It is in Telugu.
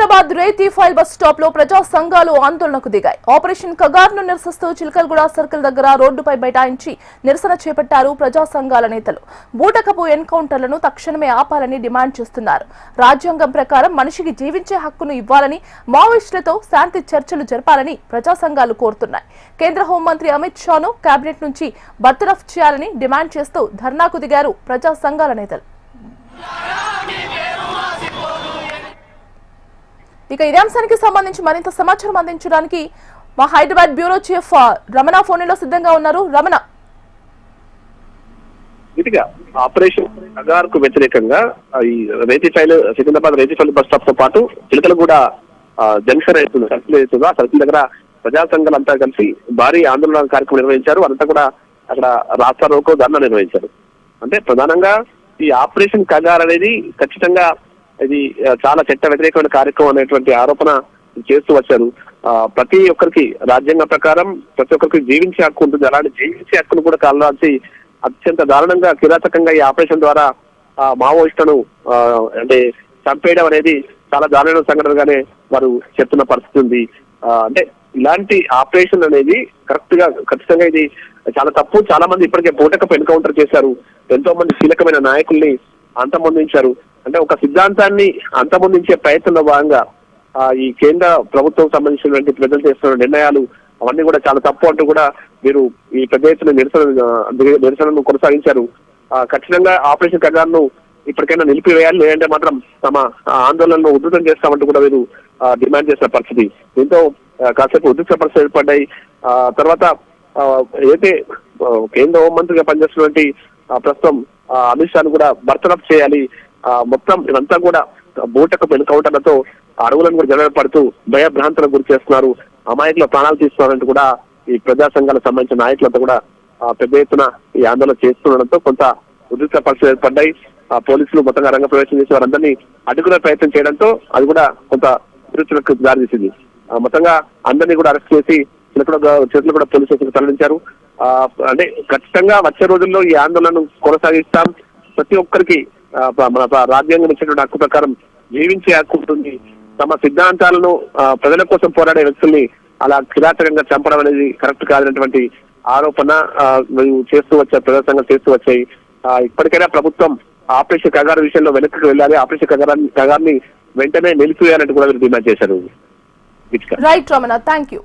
సికింద్రాబాద్ రేతి ఫైల్ బస్ స్టాప్ లో ప్రజా సంఘాలు ఆందోళనకు దిగాయి. ఆపరేషన్ కగార్ను నిరసిస్తూ చిలకలగూడ సర్కిల్ దగ్గర రోడ్డుపై బైఠాయించి నిరసన చేపట్టారు ప్రజా సంఘాల నేతలు. బూటకపు ఎన్కౌంటర్లను తక్షణమే ఆపాలని డిమాండ్ చేస్తున్నారు. రాజ్యాంగం ప్రకారం మనిషికి జీవించే హక్కును ఇవ్వాలని, మావోయిస్టులతో శాంతి చర్చలు జరపాలని ప్రజా సంఘాలు కోరుతున్నాయి. కేంద్ర హోంమంత్రి అమిత్ షాను కేబినెట్ నుంచి బర్తరఫ్ చేయాలని డిమాండ్ చేస్తూ ధర్నాకు దిగారు ప్రజా సంఘాల నేతలు. ఇక ఇదే అంశానికి సంబంధించి మరింత సమాచారం అందించడానికి మా హైదరాబాద్ బ్యూరో చీఫ్ రమణ ఫోన్లో సిద్ధంగా ఉన్నారు. రమణ, ఆపరేషన్ కగార్ కు వ్యతిరేకంగా ఈ సికింద్రాబాద్ రేతి ఫైల్ బస్ స్టాప్ తో పాటు చిలకలగూడ జంక్షన్ అవుతుంది, సర్కిల్ అవుతుంది. ఆ సర్కిల్ దగ్గర ప్రజా సంఘాలంతా కలిసి భారీ ఆందోళన కార్యక్రమం నిర్వహించారు. అంతా కూడా అక్కడ రాస్తా రోకో ధర్నా నిర్వహించారు. అంటే ప్రధానంగా ఈ ఆపరేషన్ కగార్ అనేది ఖచ్చితంగా ఇది చాలా చట్ట వ్యతిరేకమైన కార్యక్రమం అనేటువంటి ఆరోపణ చేస్తూ వచ్చారు. ప్రతి ఒక్కరికి రాజ్యాంగ ప్రకారం ప్రతి ఒక్కరికి జీవించే హక్కు ఉంటుంది. అలాంటి జీవించే హక్కును కూడా కాల్చి అత్యంత దారుణంగా కిరాతకంగా ఈ ఆపరేషన్ ద్వారా మావోయిస్టులను అంటే చంపేయడం అనేది చాలా దారుణమైన సంఘటనగానే వారు చెప్తున్న పరిస్థితి ఉంది. అంటే ఇలాంటి ఆపరేషన్ అనేది ఖచ్చితంగా ఇది చాలా తప్పు. చాలా మంది ఇప్పటికే బూటకపు ఎన్కౌంటర్ చేశారు. ఎంతో మంది కీలకమైన నాయకుల్ని అంతమొందించారు. అంటే ఒక సిద్ధాంతాన్ని అంతమొందించే ప్రయత్నంలో భాగంగా ఈ కేంద్ర ప్రభుత్వం సంబంధించినటువంటి ప్రజలు చేస్తున్న నిర్ణయాలు అవన్నీ కూడా చాలా తప్పు అంటూ కూడా మీరు ఈ పెద్ద ఎత్తున నిరసనను కొనసాగించారు. ఖచ్చితంగా ఆపరేషన్ కగార్ను ఇప్పటికైనా నిలిపివేయాలి, లేదంటే మాత్రం తమ ఆందోళనను ఉధృతం చేస్తామంటూ కూడా వీరు డిమాండ్ చేసిన పరిస్థితి. దీంతో కాసేపు ఉద్రిక్త పరిస్థితులు ఏర్పడ్డాయి. తర్వాత ఏదైతే కేంద్ర హోంమంత్రిగా పనిచేస్తున్నటువంటి ప్రస్తుతం అమిత్ షాను కూడా బర్తరఫ్ చేయాలి. మొత్తం ఇదంతా కూడా బూటకపు ఎన్కౌంటర్లతో అడవులను కూడా జరగబడుతూ భయభ్రాంతులకు గురి చేస్తున్నారు, అమాయకుల ప్రాణాలు తీస్తున్నారంటూ కూడా ఈ ప్రజా సంఘాలకు సంబంధించిన నాయకులంతా కూడా పెద్ద ఎత్తున ఈ ఆందోళన చేస్తుండడంతో కొంత ఉద్రిక్త పరిస్థితులు ఏర్పడ్డాయి. పోలీసులు మొత్తంగా రంగ ప్రవేశం చేసి వారందరినీ అడ్డుకునే ప్రయత్నం చేయడంతో అది కూడా కొంత ఉద్రిక్తలకు దారితీసింది. మొత్తంగా అందరినీ కూడా అరెస్ట్ చేసి చేతులు కూడా పోలీసు స్టేషన్కి తరలించారు. అంటే ఖచ్చితంగా వచ్చే రోజుల్లో ఈ ఆందోళనను కొనసాగిస్తాం. ప్రతి ఒక్కరికి మన రాజ్యాంగం ఇచ్చినటువంటి హక్కు ప్రకారం జీవించే హక్కు ఉంటుంది. తమ సిద్ధాంతాలను ప్రజల కోసం పోరాడే వ్యక్తుల్ని అలా కిరాతకంగా చంపడం అనేది కరెక్ట్ కాదనేటువంటి ఆరోపణ చేస్తూ వచ్చారు, ప్రజా సంఘం చేస్తూ వచ్చాయి. ఇప్పటికైనా ప్రభుత్వం ఆపరేషన్ కగార్ విషయంలో వెనక్కి వెళ్ళాలి, ఆపరేషన్ కగార్ని వెంటనే నిలిపివేయాలంటూ కూడా డిమాండ్ చేశారు. Right Ramana, thank you.